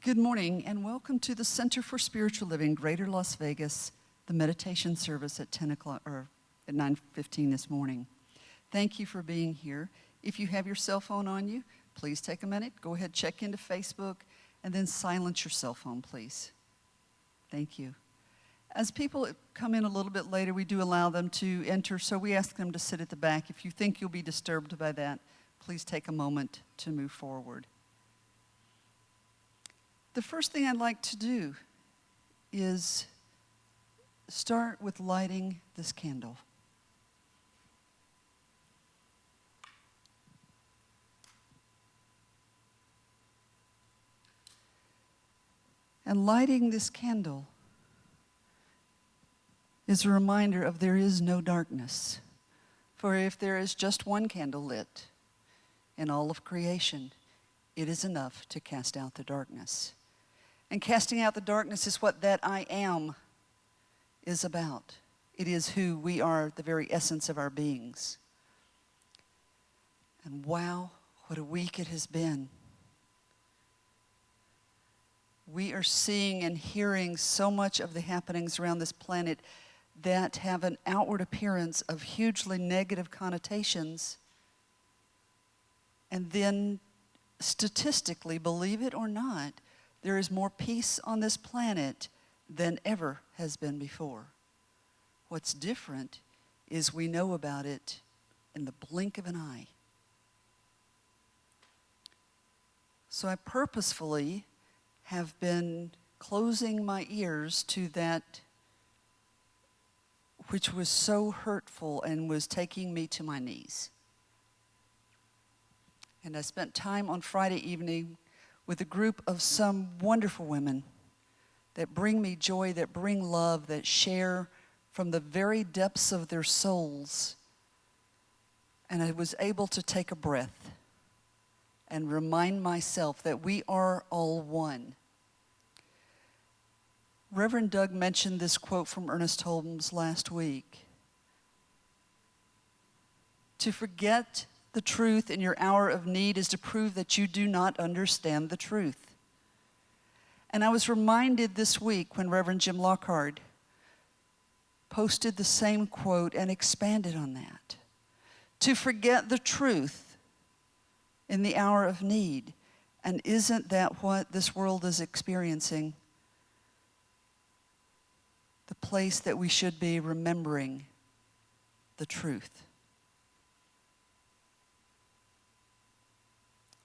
Good morning and welcome to the Center for Spiritual Living, Greater Las Vegas, the meditation service at 10 o'clock or at 9:15 this morning. Thank you for being here. If you have your cell phone on you, please take a minute, go ahead, check into Facebook, and then silence your cell phone, please. Thank you. As people come in a little bit later, we do allow them to enter, so we ask them to sit at the back. If you think you'll be disturbed by that, please take a moment to move forward. The first thing I'd like to do is start with lighting this candle. And lighting this candle is a reminder of there is no darkness. For if there is just one candle lit in all of creation, it is enough to cast out the darkness. And casting out the darkness is what that I am is about. It is who we are, the very essence of our beings. And wow, what a week it has been. We are seeing and hearing so much of the happenings around this planet that have an outward appearance of hugely negative connotations. And then statistically, believe it or not, there is more peace on this planet than ever has been before. What's different is we know about it in the blink of an eye. So I purposefully have been closing my ears to that which was so hurtful and was taking me to my knees. And I spent time on Friday evening with a group of some wonderful women that bring me joy, that bring love, that share from the very depths of their souls. And I was able to take a breath and remind myself that we are all one. Reverend Doug mentioned this quote from Ernest Holmes last week. To forget the truth in your hour of need is to prove that you do not understand the truth. And I was reminded this week when Reverend Jim Lockhart posted the same quote and expanded on that. To forget the truth in the hour of need. And isn't that what this world is experiencing? The place that we should be remembering the truth.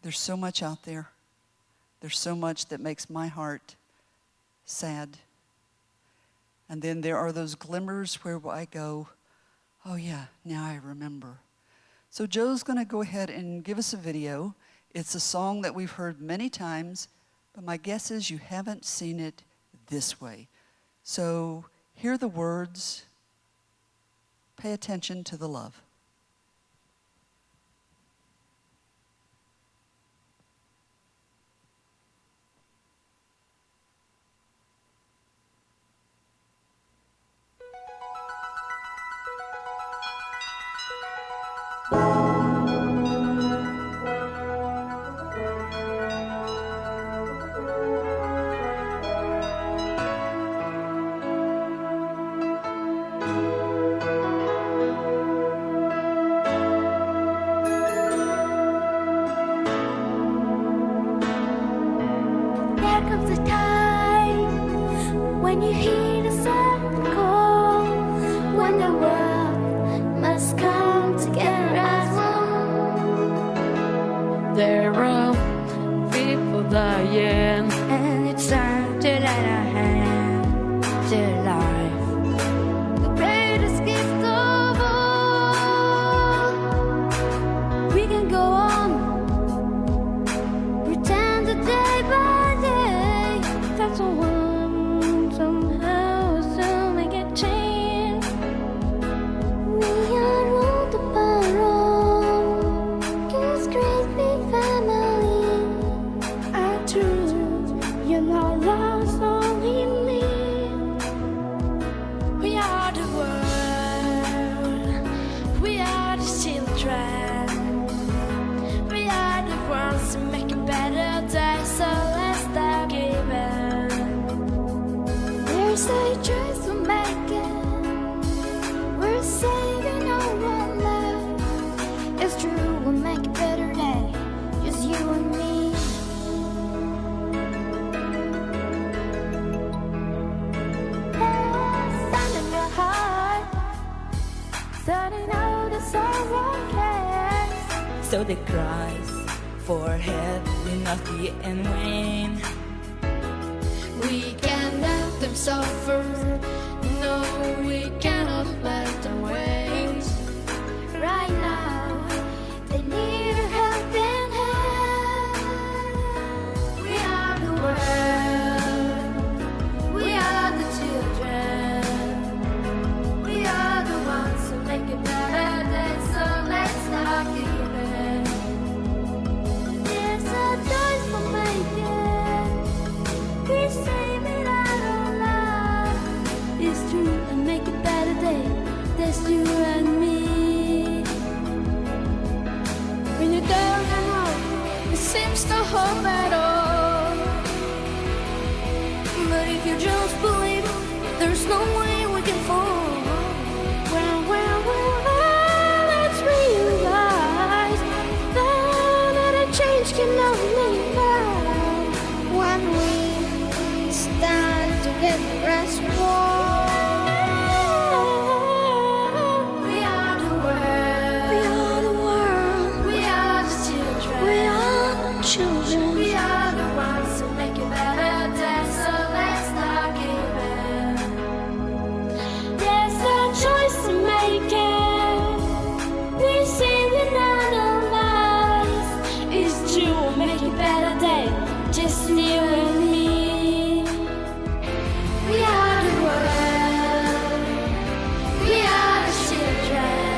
There's so much out there. There's so much that makes my heart sad. And then there are those glimmers where I go, oh yeah, now I remember. So Joe's going to go ahead and give us a video. It's a song that we've heard many times, but my guess is you haven't seen it this way. So hear the words, pay attention to the love. We are the ones to make a better day, so let's start it. so the cries for help will not be in vain. We can't let them suffer. No, we cannot let them wait. Right now, they need a helping hand. We are the world. We are the children. We are the ones who make it better day. So let's start giving. There's a choice for making. We're saving our own lives. It's true and make a better day. That's you and me. When you're down and out, it seems no hope at all. But if you just believe, there's no way we can fall. Well, let's realize that a change can only come when we stand together as one. We are the world. We are the world. We are the children. We are the children. We are the ones who make it better day. So let's start giving. There's a choice to make it. We're saving our lives. It's true, make a better day. Just you and me. We are the world. We are the children.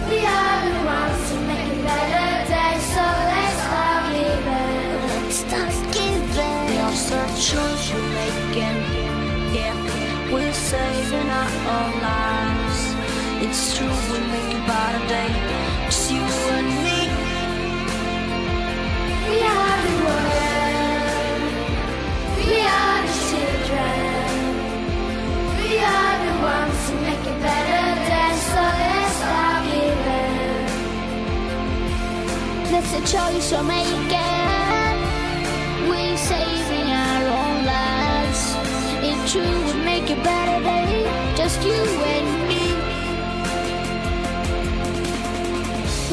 We are the ones who make it better day. So let's start giving. Let's start giving. There's a choice you're making. Yeah, we're saving our own lives. It's true, we make a better day. Just you and me. We are the world. We are the children. We are the ones who make it better day. So let's start giving. That's a choice you're making. We're saving our own lives. It's true, we make a better day. Just you and me.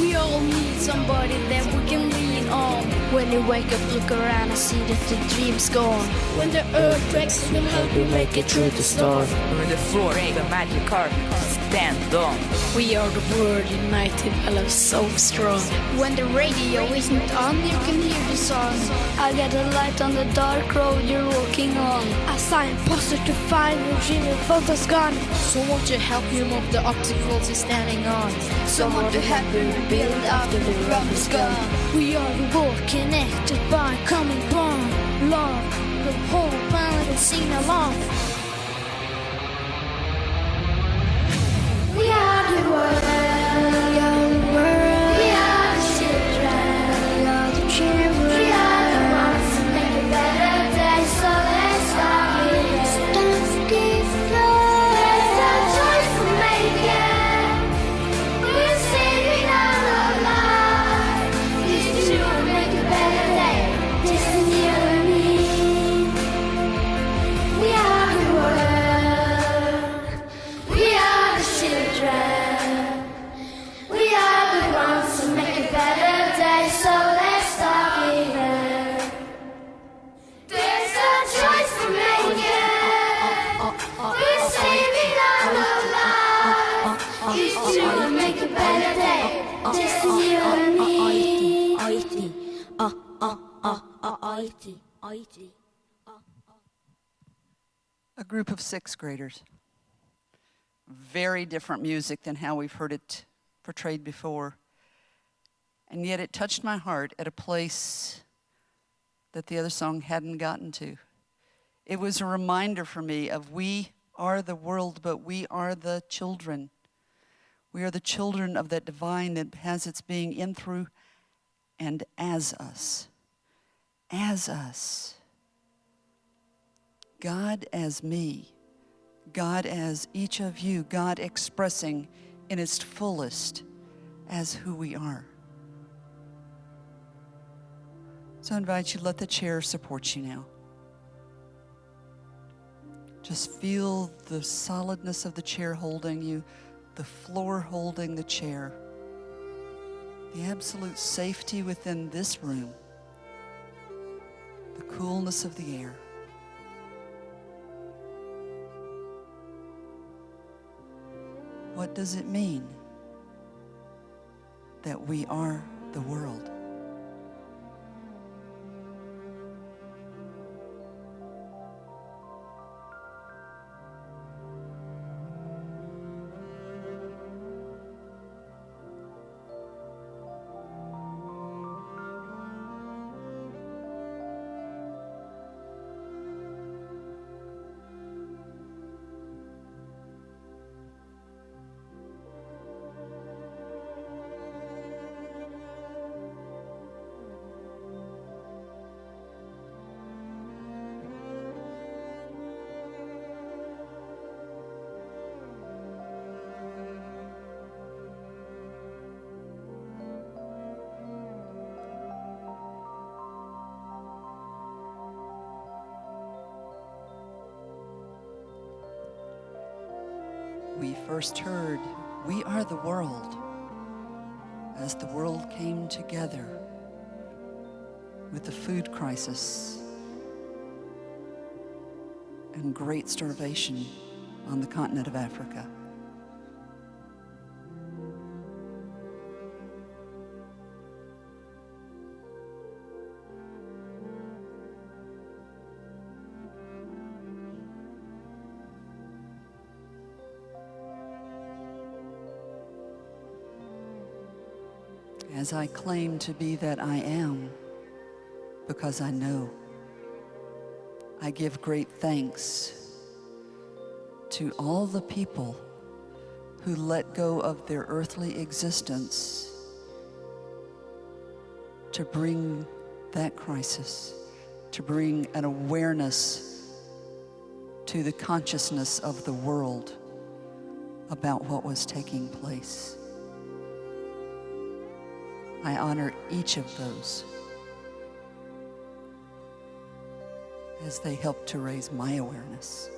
We all need somebody that we can lean on. When you wake up, look around and see that the dream's gone. When the earth breaks, we'll help you make it through the storm. When the floor ain't a magic carpet to stand on. We are the world united, I love so strong. When the radio isn't on, you can hear the song. I got a light on the dark road you're walking on. A signpost to find your dream, your photo's gone. Someone to help you move the obstacles you're standing on. Someone to help you rebuild after the rubber's gone. We are the world connected by common bond. Love, the whole planet and sing along. We are the world. We are the world. We are the children. We are the children. We are the ones who make a better day. So let's start giving. Start giving. There's a choice to make it. We're saving our lives. It's true, make a better day. Just you and me. We are the world. We are the children. We are the ones who make a better day. So let's start giving. There's a choice to make it. We're saving our lives. It's true, make a better day. Just you and me. A group of sixth graders. Very different music than how we've heard it portrayed before. And yet it touched my heart at a place that the other song hadn't gotten to. It was a reminder for me of we are the world, but we are the children. We are the children of that divine that has its being in, through, and as us. As us. God as me. God as each of you. God expressing in its fullest as who we are. So I invite you, let the chair support you now. Just feel the solidness of the chair holding you, the floor holding the chair. the absolute safety within this room, the coolness of the air. What does it mean that we are the world? We first heard, "We are the world," as the world came together with the food crisis and great starvation on the continent of Africa. As I claim to be that I am, because I know, I give great thanks to all the people who let go of their earthly existence to bring that crisis, to bring an awareness to the consciousness of the world about what was taking place. I honor each of those as they help to raise my awareness.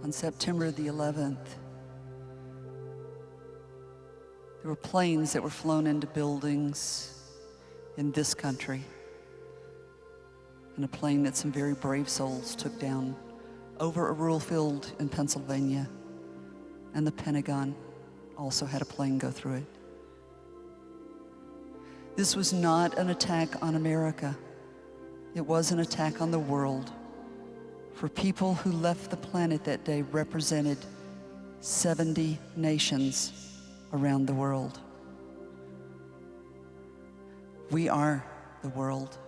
On September the 11th, there were planes that were flown into buildings in this country, and a plane that some very brave souls took down over a rural field in Pennsylvania, and the Pentagon also had a plane go through it. This was not an attack on America. It was an attack on the world. For people who left the planet that day represented 70 nations around the world. We are the world.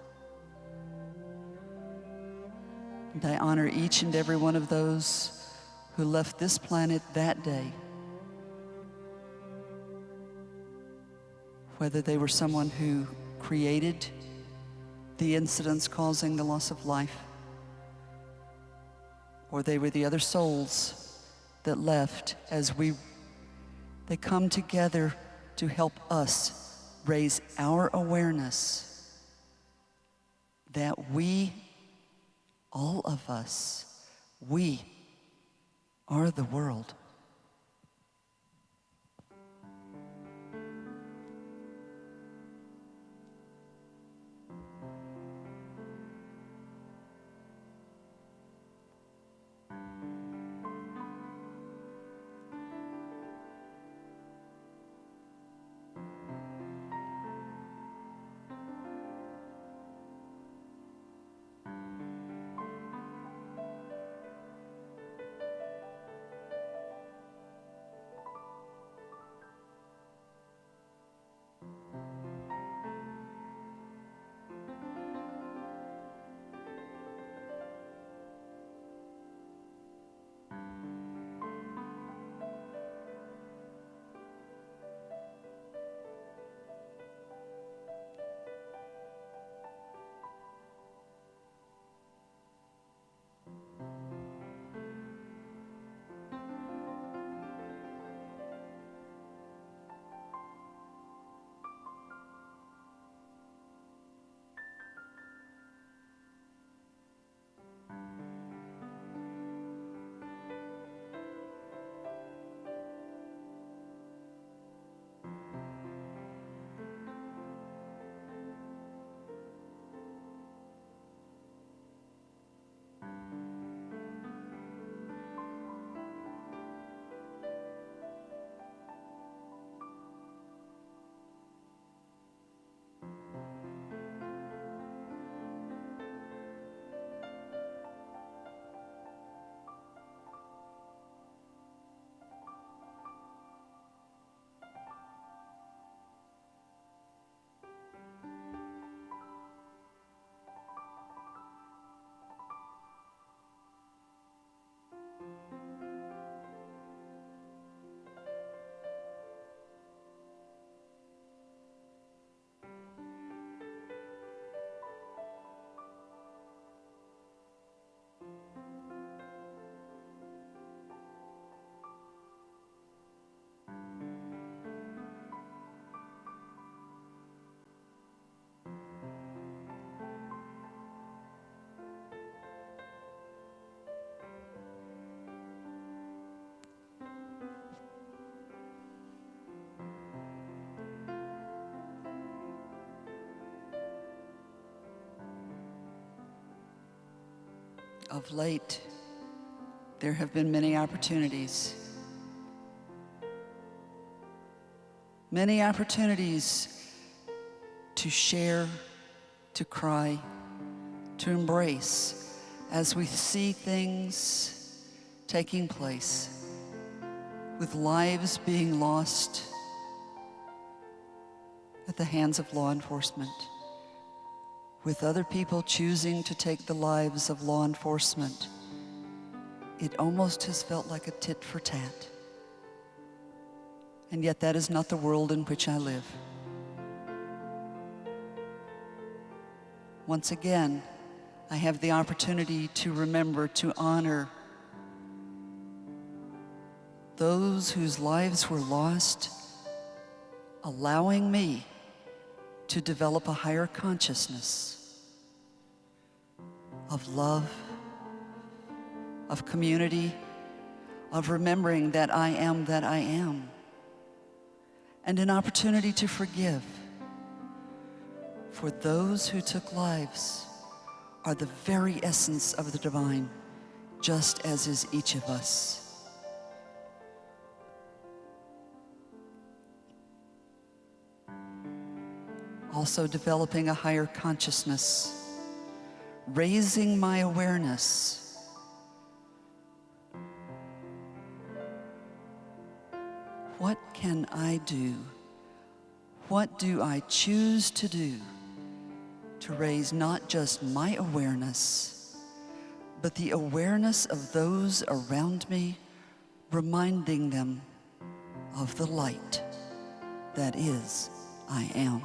And I honor each and every one of those who left this planet that day whether they were someone who created the incidents causing the loss of life, or they were the other souls that left as they come together to help us raise our awareness that we, all of us, we are the world. Of late, there have been many opportunities to share, to cry, to embrace as we see things taking place, with lives being lost at the hands of law enforcement, with other people choosing to take the lives of law enforcement. It almost has felt like a tit for tat. And yet that is not the world in which I live. Once again, I have the opportunity to remember to honor those whose lives were lost, allowing me to develop a higher consciousness of love, of community, of remembering that I am that I am, and an opportunity to forgive. For those who took lives are the very essence of the divine, just as is each of us. Also developing a higher consciousness, raising my awareness. What can I do? What do I choose to do to raise not just my awareness, but the awareness of those around me, reminding them of the light that is I am.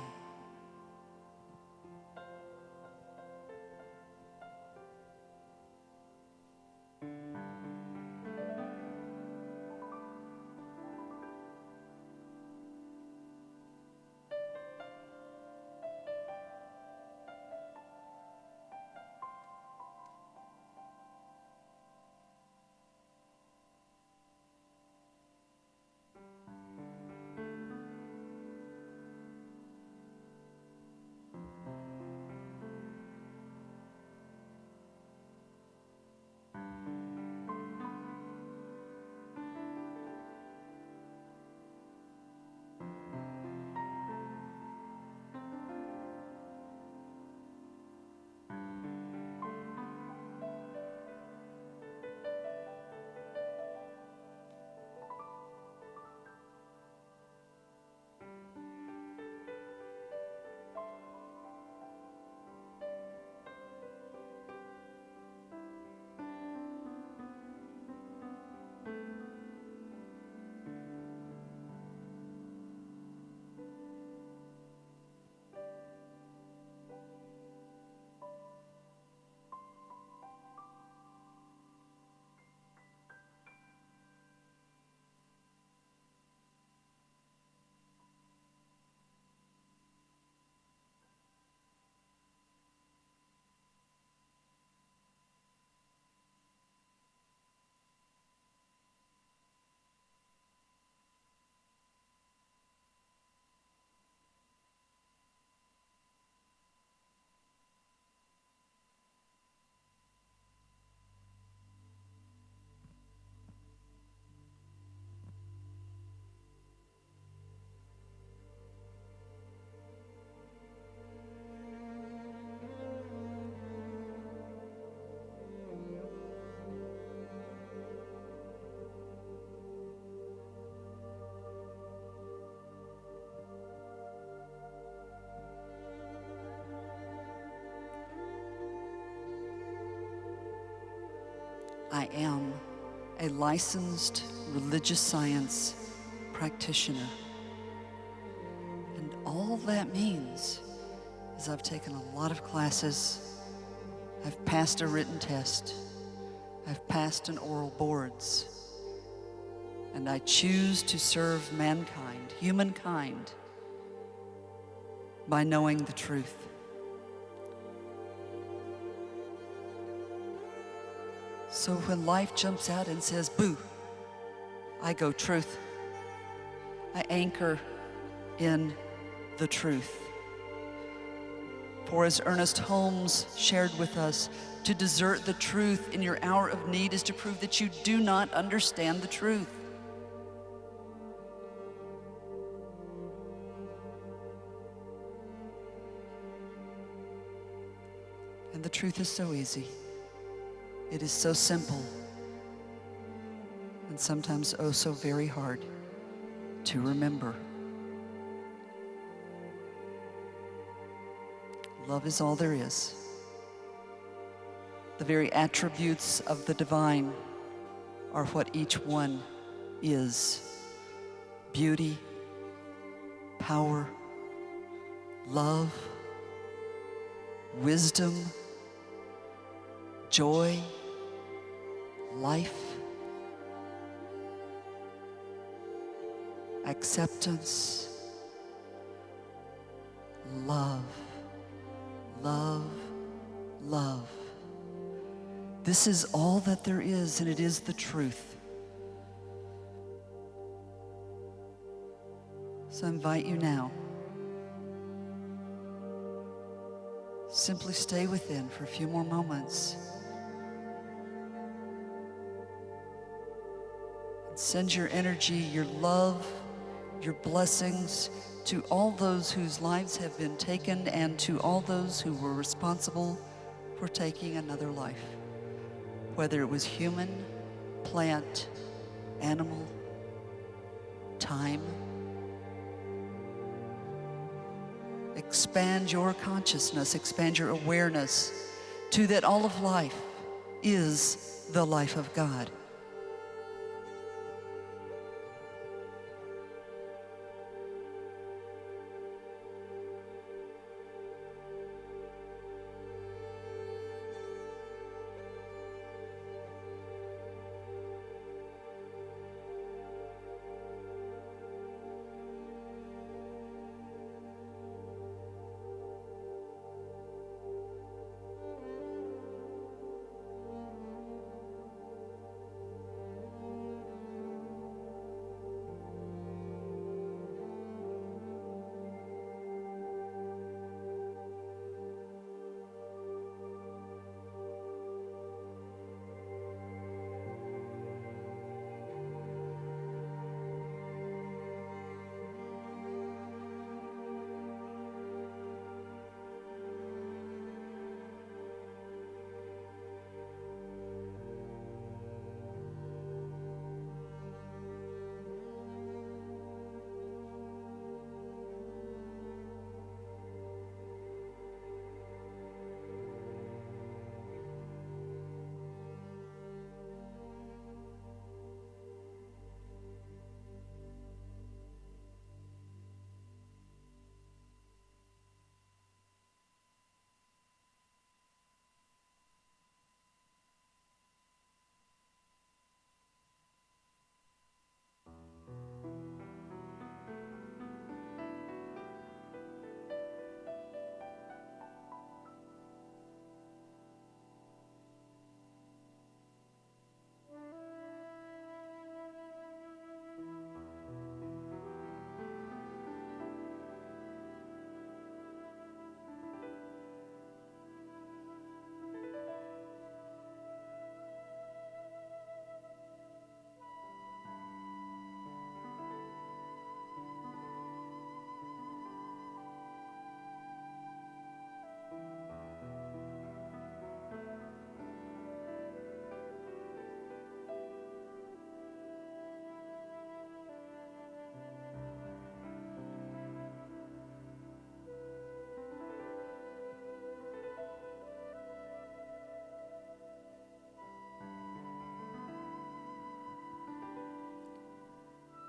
I am a licensed religious science practitioner. And all that means is I've taken a lot of classes, I've passed a written test, I've passed an oral boards, and I choose to serve mankind, humankind, by knowing the truth. So when life jumps out and says, boo, I go truth. I anchor in the truth. For as Ernest Holmes shared with us, to desert the truth in your hour of need is to prove that you do not understand the truth. And the truth is so easy. It is so simple, and sometimes oh so very hard to remember. Love is all there is. The very attributes of the divine are what each one is. Beauty, power, love, wisdom, joy, life, acceptance, love, love, love. This is all that there is, and it is the truth. So I invite you now, simply stay within for a few more moments. Send your energy, your love, your blessings to all those whose lives have been taken and to all those who were responsible for taking another life, whether it was human, plant, animal, time. Expand your consciousness, expand your awareness to that all of life is the life of God.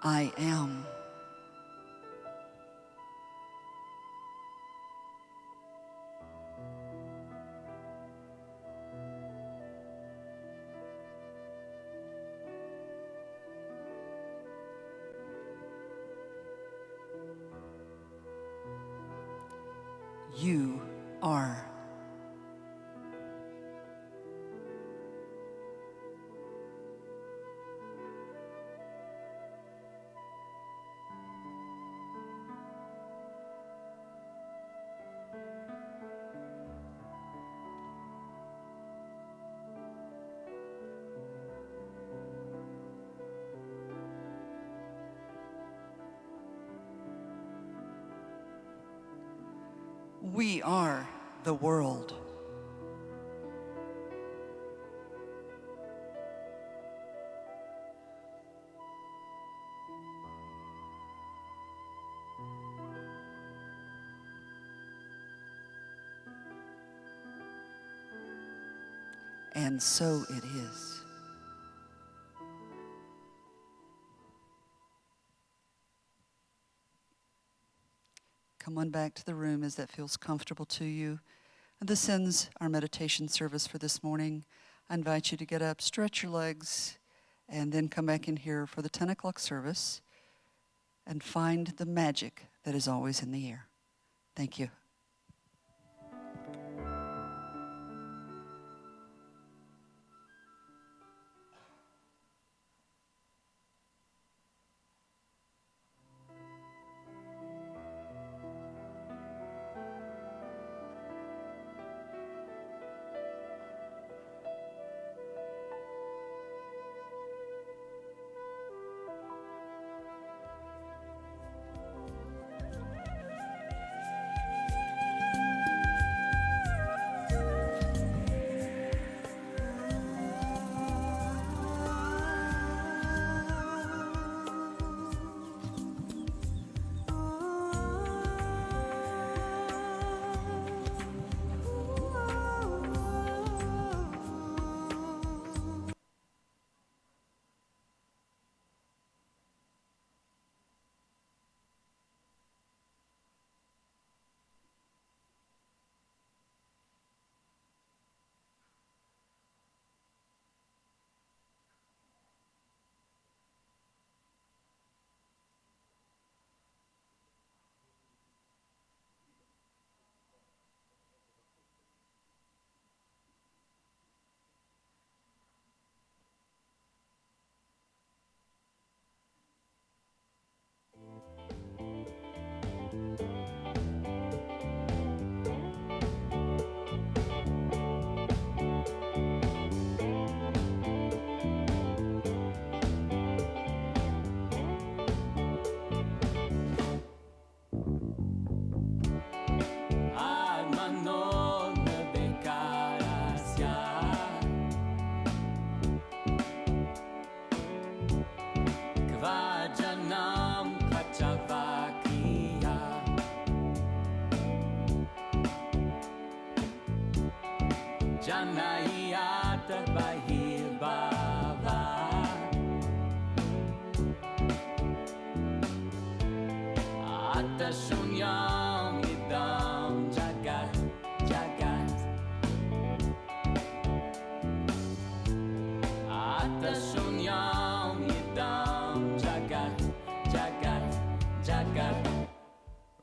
I am. You are. We are the world. And so it is. Come on back to the room as that feels comfortable to you. And this ends our meditation service for this morning. I invite you to get up, stretch your legs, and then come back in here for the 10 o'clock service and find the magic that is always in the air. Thank you.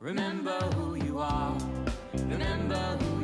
Remember who you are, remember who